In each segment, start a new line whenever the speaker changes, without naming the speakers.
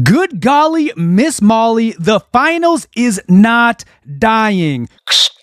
Good golly, Miss Molly, the finals is not dying.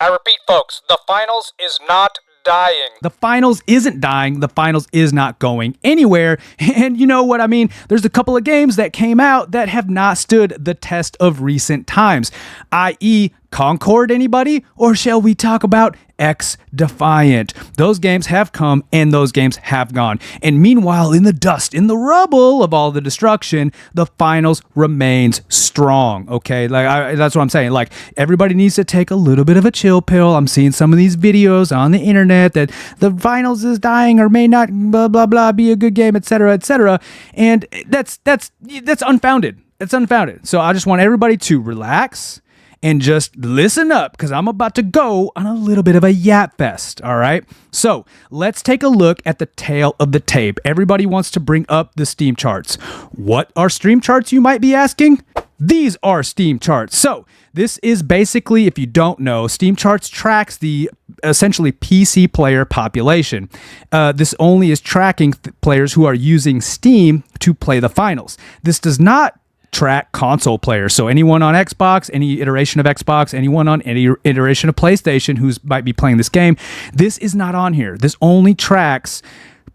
I repeat, folks, the finals is not dying.
The finals isn't dying. The finals is not going anywhere. And you know what I mean? There's a couple of games that came out that have not stood the test of recent times, i.e. Concord, anybody? Or shall we talk about X Defiant? Those games have come and those games have gone. And meanwhile, in the dust, in the rubble of all the destruction, the finals remains strong. Okay, that's what I'm saying. Like, everybody needs to take a little bit of a chill pill. I'm seeing some of these videos on the internet that the finals is dying or may not, blah blah blah, be a good game, etc., etc. And that's unfounded. It's unfounded. So I just want everybody to relax and just listen up, because I'm about to go on a little bit of a yap fest, all right? So let's take a look at the tail of the tape. Everybody wants to bring up the Steam charts. What are Steam charts, you might be asking? These are Steam charts. So this is basically, if you don't know, Steam charts tracks the essentially PC player population. This only is tracking players who are using Steam to play the finals. This does not track console players. So anyone on Xbox, any iteration of Xbox, anyone on any iteration of PlayStation who might be playing this game, this is not on here. This only tracks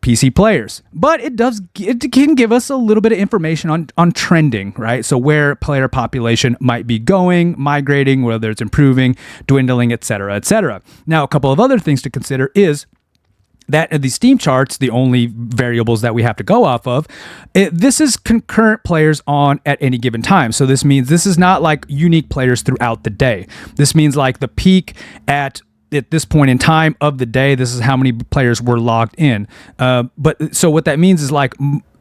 PC players, but it can give us a little bit of information on trending, right? So where player population might be going, migrating, whether it's improving, dwindling, etc., etc. Now, a couple of other things to consider is that the Steam charts, the only variables that we have to go off of, this is concurrent players on at any given time. So this means this is not like unique players throughout the day. This means like the peak at this point in time of the day, this is how many players were logged in. But so what that means is, like,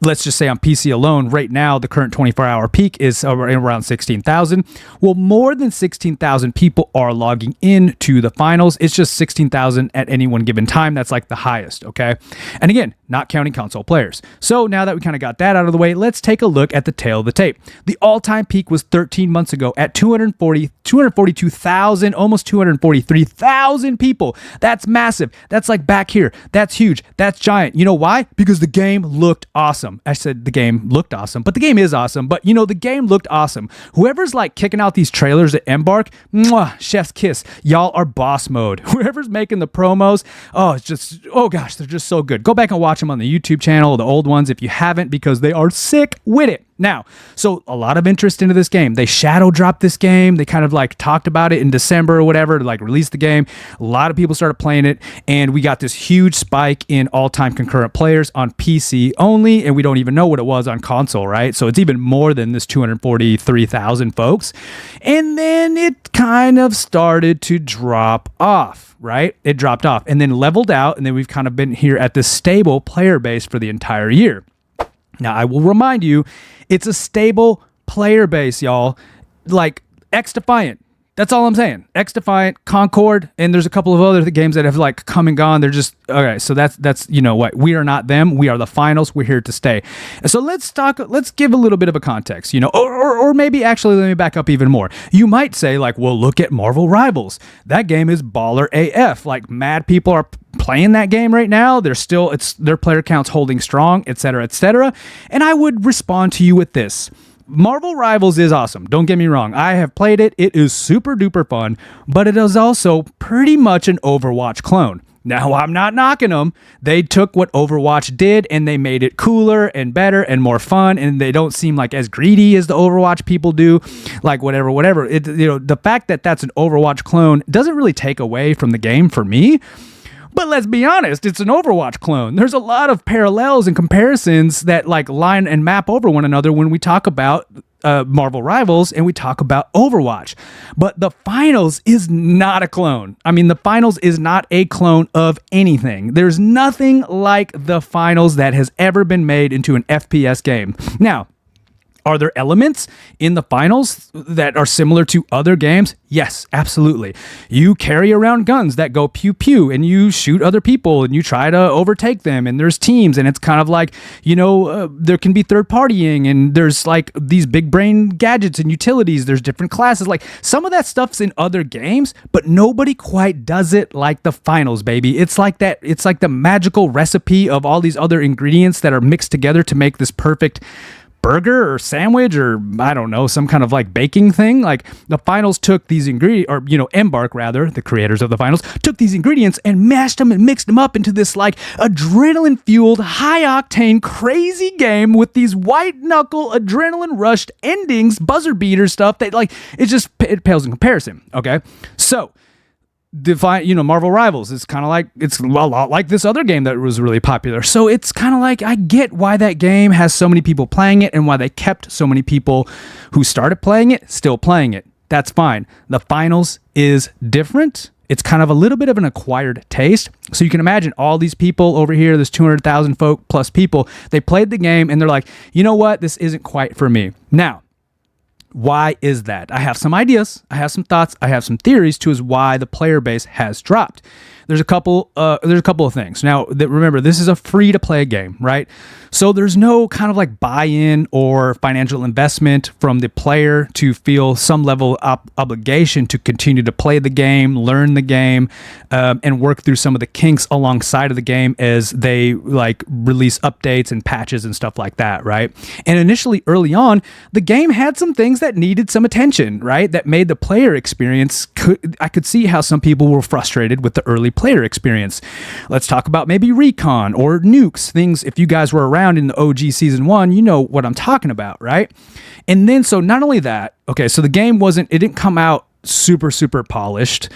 let's just say on PC alone, right now, the current 24-hour peak is around 16,000. Well, more than 16,000 people are logging in to the finals. It's just 16,000 at any one given time. That's like the highest, okay? And again, not counting console players. So now that we kind of got that out of the way, let's take a look at the tail of the tape. The all-time peak was 13 months ago at 242,000, almost 243,000 people. That's massive. That's like back here. That's huge. That's giant. You know why? Because the game looked awesome. I said the game looked awesome, but the game is awesome. But you know, the game looked awesome. Whoever's like kicking out these trailers at Embark, mwah, chef's kiss. Y'all are boss mode. Whoever's making the promos, it's just, oh gosh, they're just so good. Go back and watch them on the YouTube channel, the old ones, if you haven't, because they are sick with it. Now, so a lot of interest into this game. They shadow dropped this game. They kind of like talked about it in December or whatever to like release the game. A lot of people started playing it, and we got this huge spike in all-time concurrent players on PC only, and we don't even know what it was on console, right? So it's even more than this 243,000 folks. And then it kind of started to drop off, right? It dropped off and then leveled out, and then we've kind of been here at this stable player base for the entire year. Now, I will remind you, it's a stable player base, y'all. Like X Defiant. That's all I'm saying. X Defiant, Concord, and there's a couple of other games that have like come and gone. They're just, okay, so that's you know what? We are not them. We are the finals. We're here to stay. And so let's give a little bit of a context, you know, or maybe actually let me back up even more. You might say like, well, look at Marvel Rivals. That game is baller AF. Like, mad people are playing that game right now. They're still, their player count's holding strong, etc., etc. And I would respond to you with this. Marvel Rivals is awesome. Don't get me wrong. I have played it. It is super duper fun, but it is also pretty much an Overwatch clone. Now, I'm not knocking them. They took what Overwatch did and they made it cooler and better and more fun, and they don't seem like as greedy as the Overwatch people do. Like whatever. It, you know, the fact that that's an Overwatch clone doesn't really take away from the game for me. But let's be honest, it's an Overwatch clone. There's a lot of parallels and comparisons that like line and map over one another when we talk about Marvel Rivals and we talk about Overwatch. But the finals is not a clone. I mean, the finals is not a clone of anything. There's nothing like the finals that has ever been made into an FPS game. Now, are there elements in the finals that are similar to other games? Yes, absolutely. You carry around guns that go pew pew and you shoot other people and you try to overtake them, and there's teams, and it's kind of like, you know, there can be third partying, and there's like these big brain gadgets and utilities. There's different classes. Like, some of that stuff's in other games, but nobody quite does it like the finals, baby. It's like that. It's like the magical recipe of all these other ingredients that are mixed together to make this perfect burger or sandwich or I don't know, some kind of like baking thing. Like the finals took these ingredients, or Embark rather, the creators of the finals, took these ingredients and mashed them and mixed them up into this like adrenaline fueled, high octane, crazy game with these white knuckle, adrenaline rushed endings, buzzer beater stuff that like it pales in comparison. Okay, so Marvel Rivals is kind of like, it's a lot like this other game that was really popular. So it's kind of like, I get why that game has so many people playing it and why they kept so many people who started playing it still playing it. That's fine. The finals is different. It's kind of a little bit of an acquired taste. So you can imagine all these people over here, there's 200,000 folk plus people, they played the game and they're like, you know what? This isn't quite for me. Now, why is that? I have some ideas, I have some thoughts, I have some theories to as why the player base has dropped. There's a couple of things. Now, remember, this is a free-to-play game, right? So there's no kind of like buy-in or financial investment from the player to feel some level of obligation to continue to play the game, learn the game, and work through some of the kinks alongside of the game as they like release updates and patches and stuff like that, right? And initially, early on, the game had some things that needed some attention, right? That made the player experience, I could see how some people were frustrated with the early player experience. Let's talk about maybe recon or nukes, things. If you guys were around in the OG season 1, you know what I'm talking about, right? And then, so not only that, okay, so the game it didn't come out super polished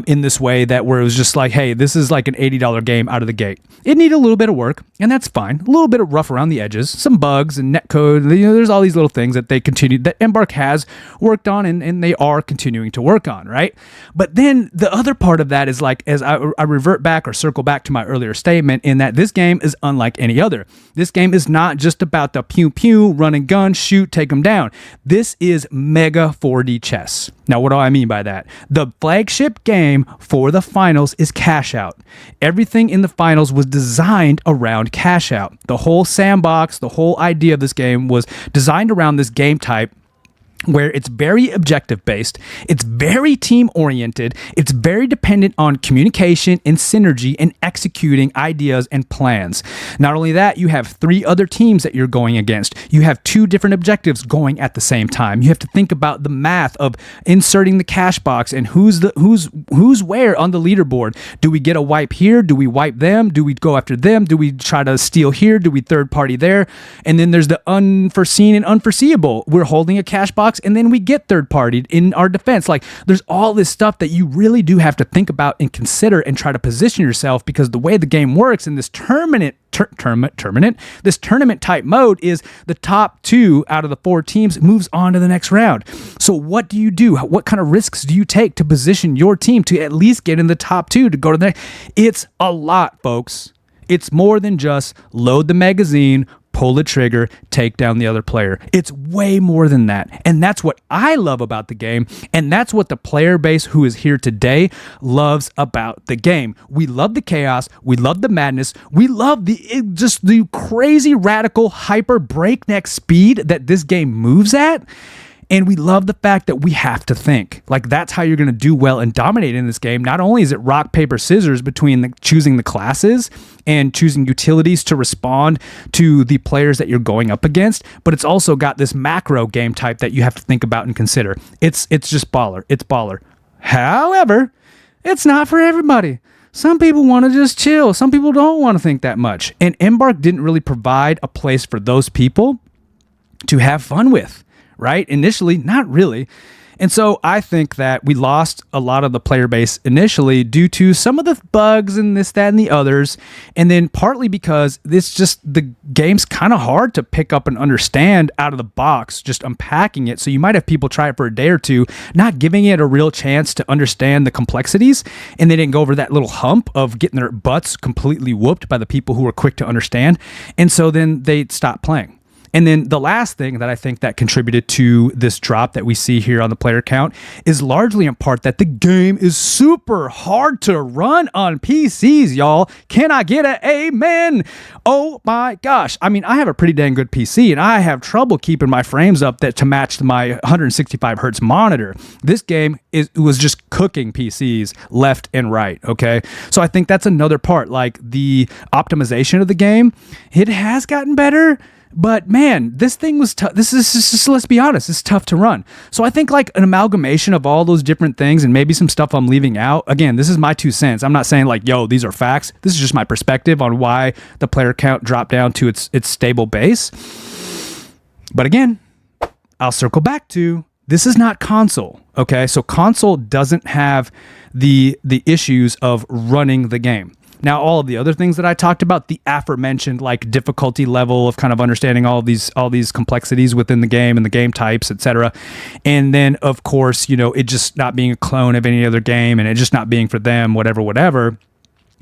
in this way that where it was just like, hey, this is like an $80 game out of the gate. It needed a little bit of work, and that's fine. A little bit of rough around the edges, some bugs and netcode. There's all these little things that Embark has worked on and they are continuing to work on, right? But then the other part of that is like, as I revert back or circle back to my earlier statement, in that this game is unlike any other. This game is not just about the pew pew, run and gun, shoot, take them down. This is mega 4D chess. Now, what do I mean by that? The flagship game for the finals is Cash Out. Everything in the finals was designed around Cash Out. The whole sandbox, the whole idea of this game was designed around this game type where it's very objective based, it's very team oriented, it's very dependent on communication and synergy and executing ideas and plans. Not only that, you have 3 other teams that you're going against. You have 2 different objectives going at the same time. You have to think about the math of inserting the cash box and who's where on the leaderboard. Do we get a wipe here? Do we wipe them? Do we go after them? Do we try to steal here? Do we third party there? And then there's the unforeseen and unforeseeable. We're holding a cash box and then we get third partied in our defense. Like, there's all this stuff that you really do have to think about and consider and try to position yourself, because the way the game works in this tournament type mode is the top 2 out of the 4 teams moves on to the next round. So what do you do? What kind of risks do you take to position your team to at least get in the top 2 to go to the next? It's a lot, folks. It's more than just load the magazine, pull the trigger, take down the other player. It's way more than that. And that's what I love about the game. And that's what the player base who is here today loves about the game. We love the chaos. We love the madness. We love the crazy, radical, hyper breakneck speed that this game moves at. And we love the fact that we have to think. Like, that's how you're going to do well and dominate in this game. Not only is it rock, paper, scissors between choosing the classes and choosing utilities to respond to the players that you're going up against, but it's also got this macro game type that you have to think about and consider. It's just baller. It's baller. However, it's not for everybody. Some people want to just chill. Some people don't want to think that much. And Embark didn't really provide a place for those people to have fun with. Right? Initially, not really. And so I think that we lost a lot of the player base initially due to some of the bugs and this, that, and the others. And then partly because the game's kind of hard to pick up and understand out of the box, just unpacking it. So you might have people try it for a day or two, not giving it a real chance to understand the complexities. And they didn't go over that little hump of getting their butts completely whooped by the people who were quick to understand. And so then they stopped playing. And then the last thing that I think that contributed to this drop that we see here on the player count is largely in part that the game is super hard to run on PCs, y'all. Can I get an amen? Oh my gosh. I mean, I have a pretty dang good PC and I have trouble keeping my frames up to match my 165 hertz monitor. This game was just cooking PCs left and right, okay? So I think that's another part, like the optimization of the game. It has gotten better, But man, this thing was tough. This is just, let's be honest, it's tough to run. So I think like an amalgamation of all those different things and maybe some stuff I'm leaving out. Again, this is my 2 cents. I'm not saying like, yo, these are facts. This is just my perspective on why the player count dropped down to its stable base. But again, I'll circle back to this is not console. Okay, so console doesn't have the issues of running the game. Now, all of the other things that I talked about, the aforementioned like difficulty level of kind of understanding all these complexities within the game and the game types, etc. And then, of course, you know, it just not being a clone of any other game and it just not being for them, whatever.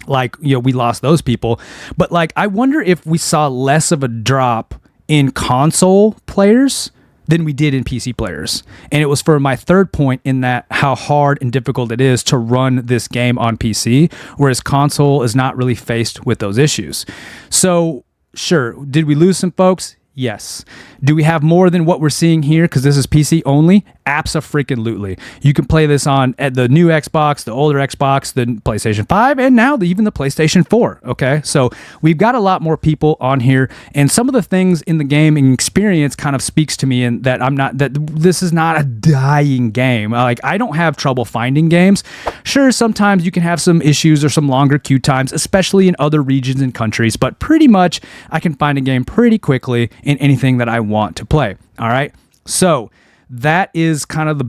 Like, you know, we lost those people. But like, I wonder if we saw less of a drop in console players than we did in PC players. And it was for my third point in that how hard and difficult it is to run this game on PC, whereas console is not really faced with those issues. So sure, did we lose some folks? Yes. Do we have more than what we're seeing here because this is PC only? Abso-freaking-lutely. You can play this on the new Xbox, the older Xbox, the PlayStation 5, and now even the PlayStation 4. Okay, so we've got a lot more people on here, and some of the things in the gaming experience kind of speaks to me, and that this is not a dying game. Like, I don't have trouble finding games. Sure, sometimes you can have some issues or some longer queue times, especially in other regions and countries, but pretty much I can find a game pretty quickly in anything that I want to play. All right, so that is kind of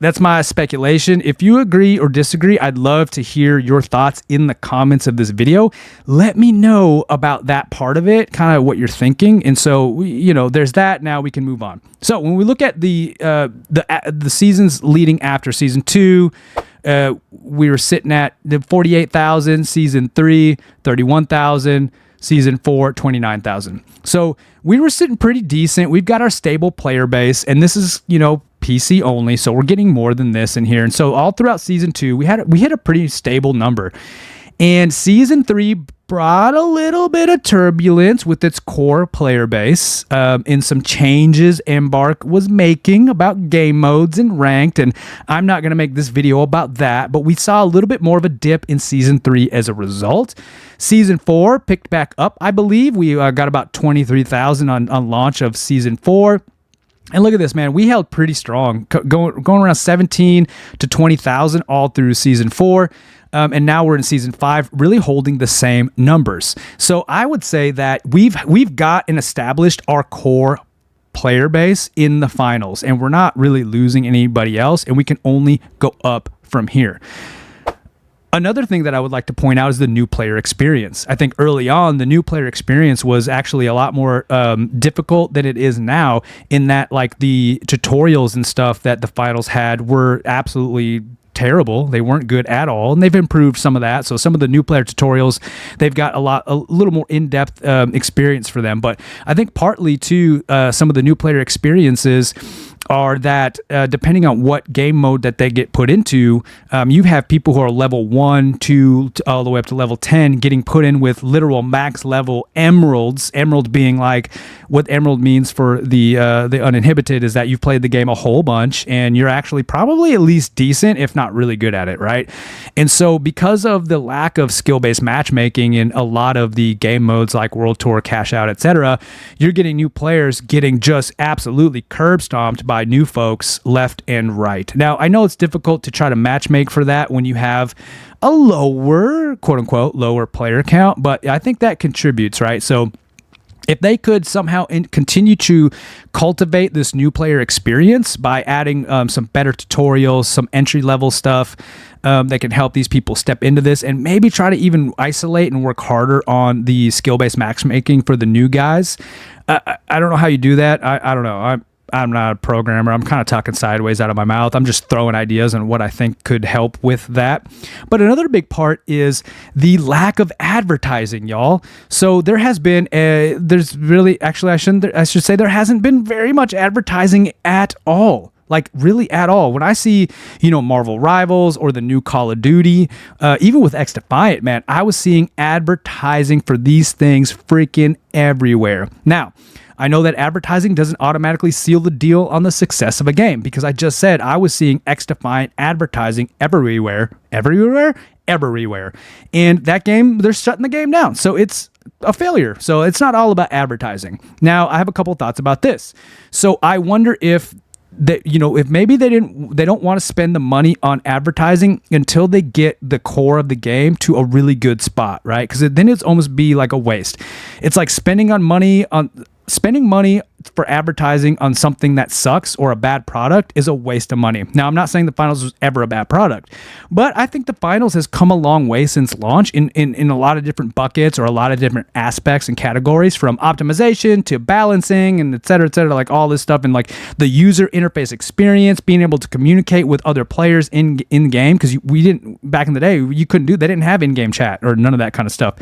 that's my speculation. If you agree or disagree, I'd love to hear your thoughts in the comments of this video. Let me know about that part of it, kind of what you're thinking. And so, you know, there's that. Now we can move on. So when we look at the seasons leading after season 2, we were sitting at the 48,000, season 3, 31,000, season 4, 29,000. So we were sitting pretty decent. We've got our stable player base, and this is, you know, PC only, so we're getting more than this in here. And so all throughout season 2, we hit a pretty stable number. And season 3 brought a little bit of turbulence with its core player base in some changes Embark was making about game modes and ranked. And I'm not going to make this video about that, but we saw a little bit more of a dip in season 3 as a result. Season 4 picked back up, I believe. We got about 23,000 on launch of season 4. And look at this, man. We held pretty strong, going around 17 to 20,000 all through season 4. And now we're in season 5, really holding the same numbers. So I would say that we've got and established our core player base in the finals, and we're not really losing anybody else, and we can only go up from here. Another thing that I would like to point out is the new player experience. I think early on, the new player experience was actually a lot more difficult than it is now, in that like the tutorials and stuff that the finals had were absolutely terrible. They weren't good at all, and they've improved some of that. So some of the new player tutorials, they've got a little more in-depth experience for them. But I think partly too, some of the new player experiences are that depending on what game mode that they get put into, you have people who are level 1, 2, all the way up to level 10 getting put in with literal max level emeralds. Emerald being like, what emerald means for the uninhibited is that you've played the game a whole bunch and you're actually probably at least decent, if not really good at it, right? And so because of the lack of skill-based matchmaking in a lot of the game modes like World Tour, Cash Out, etc., you're getting new players getting just absolutely curb stomped by new folks left and right. Now, I know it's difficult to try to matchmake for that when you have a lower, quote unquote, lower player count, but I think that contributes, right? So if they could somehow continue to cultivate this new player experience by adding some better tutorials, some entry-level stuff that can help these people step into this, and maybe try to even isolate and work harder on the skill-based matchmaking for the new guys. I don't know how you do that. I don't know. I'm not a programmer. I'm kind of talking sideways out of my mouth. I'm just throwing ideas on what I think could help with that. But another big part is the lack of advertising, y'all. So there has been there's really, actually I should say there hasn't been very much advertising at all. Like really at all. When I see, you know, Marvel Rivals or the new Call of Duty, even with X Defiant, man, I was seeing advertising for these things freaking everywhere. Now, I know that advertising doesn't automatically seal the deal on the success of a game, because I just said I was seeing X-Defiant advertising everywhere. And that game, they're shutting the game down. So it's a failure. So it's not all about advertising. Now, I have a couple thoughts about this. So I wonder if that, if maybe they don't want to spend the money on advertising until they get the core of the game to a really good spot, right? Because then it's almost be like a waste. It's like spending money for advertising on something that sucks or a bad product is a waste of money. Now, I'm not saying the finals was ever a bad product, but I think the finals has come a long way since launch in a lot of different buckets or a lot of different aspects and categories, from optimization to balancing and et cetera, like all this stuff, and like the user interface experience, being able to communicate with other players in game, because we didn't, back in the day, you couldn't they didn't have in-game chat or none of that kind of stuff.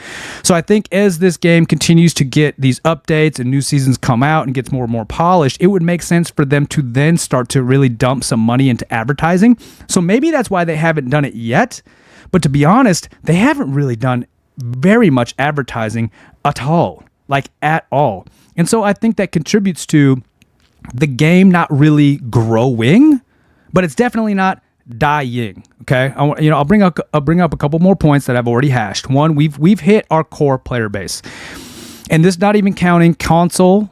So I think as this game continues to get these updates and new seasons come out and gets more and more polished, it would make sense for them to then start to really dump some money into advertising. So maybe that's why they haven't done it yet. But to be honest, they haven't really done very much advertising at all. And so I think that contributes to the game not really growing, but it's definitely not dying. Okay, I'll bring up a couple more points that I've already hashed. One, we've hit our core player base, and this not even counting console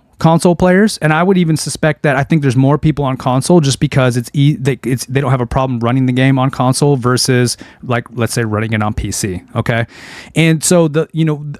players. And I would even suspect that I think there's more people on console just because they don't have a problem running the game on console versus, like, let's say running it on PC. Okay, and so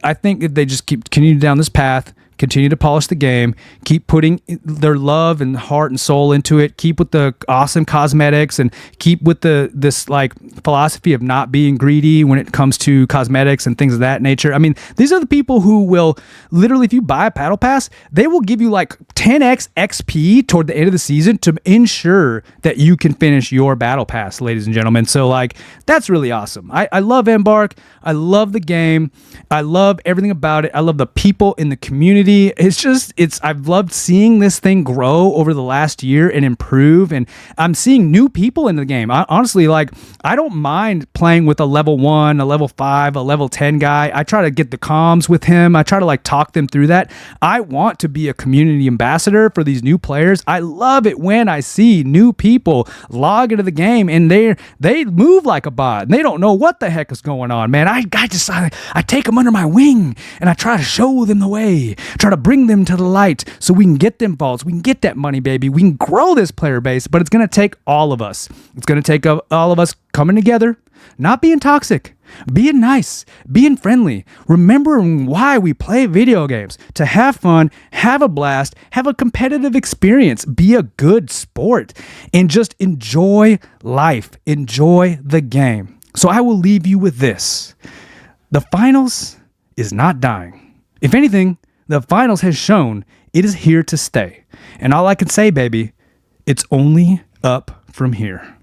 I think if they just continue down this path, continue to polish the game, keep putting their love and heart and soul into it, keep with the awesome cosmetics, and keep with this like philosophy of not being greedy when it comes to cosmetics and things of that nature. I mean, these are the people who will literally, if you buy a battle pass, they will give you like 10x XP toward the end of the season to ensure that you can finish your battle pass, ladies and gentlemen. So like, that's really awesome. I love Embark. I love the game. I love everything about it. I love the people in the community. I've loved seeing this thing grow over the last year and improve, and I'm seeing new people in the game. Honestly, I don't mind playing with a level 1, a level 5, a level 10 guy. I try to get the comms with him. I try to talk them through that. I want to be a community ambassador for these new players. I love it when I see new people log into the game and they move like a bot and they don't know what the heck is going on, man. I take them under my wing and I try to show them the way. Try to bring them to the light so we can get them vaults. We can get that money, baby. We can grow this player base, but it's going to take all of us. It's going to take all of us coming together, not being toxic, being nice, being friendly, remembering why we play video games, to have fun, have a blast, have a competitive experience, be a good sport, and just enjoy life, enjoy the game. So I will leave you with this. The finals is not dying. If anything, the finals has shown it is here to stay. And all I can say, baby, it's only up from here.